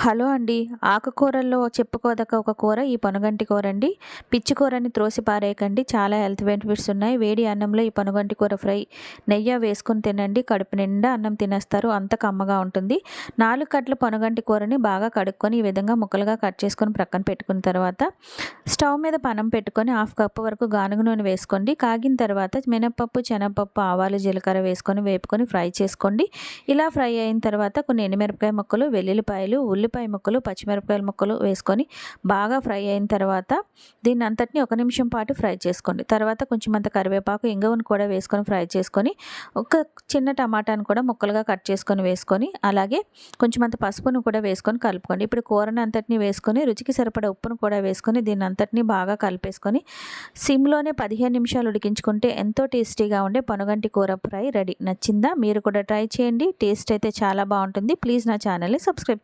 Hello అండి. ఆకుకూరల్లో చెప్పుకోదగ్గ ఒక కూర ఈ పొనగంటి కూరండి. పిచ్చి కూరని త్రోసి పారేయకండి. చాలా హెల్త్ బెనిఫిట్స్ ఉన్నాయి. వేడి అన్నంలో ఈ పొనగంటి కూర ఫ్రై నెయ్యి వేసుకొని తినండి. కడుపు నిండా అన్నం తినేస్తారు. అంత కమ్మగా ఉంటుంది. 4 కట్ల పొనగంటి కూరని బాగా కడుక్కొని ఈ విధంగా ముక్కలుగా కట్ చేసుకొని ప్రక్కన పెట్టుకున్న తర్వాత స్టవ్ మీద పెనం పెట్టుకొని 1/2 కప్పు వరకు గానుగ నూనె వేసుకోండి. కాగిన తర్వాత మినపప్పు, శనగపప్పు, ఆవాలు, జీలకర్ర వేసుకొని వేపుకొని ఫ్రై చేసుకోండి. ఇలా ఫ్రై అయిన తర్వాత కొన్ని ఎండుమిరపకాయ ముక్కలు, వెల్లుల్లిపాయలు, ఉల్లిపాయ ముక్కలు, పచ్చిమిరపకాయల ముక్కలు వేసుకొని బాగా ఫ్రై అయిన తర్వాత దీన్ని అంతటిని 1 నిమిషం పాటు ఫ్రై చేసుకోండి. తర్వాత కొంచెం అంత కరివేపాకు, ఇంగువను కూడా వేసుకొని ఫ్రై చేసుకొని ఒక చిన్న టమాటాను కూడా ముక్కలుగా కట్ చేసుకొని వేసుకొని అలాగే కొంచెం అంత పసుపును కూడా వేసుకొని కలుపుకోండి. ఇప్పుడు కూరని అంతటిని వేసుకొని రుచికి సరిపడా ఉప్పును కూడా వేసుకొని దీన్ని అంతటిని బాగా కలిపేసుకొని సిమ్లోనే 15 నిమిషాలు ఉడికించుకుంటే ఎంతో టేస్టీగా ఉండే పొనగంటి కూర ఫ్రై రెడీ. నచ్చిందా? మీరు కూడా ట్రై చేయండి. టేస్ట్ అయితే చాలా బాగుంటుంది. ప్లీజ్ నా ఛానల్ని సబ్స్క్రైబ్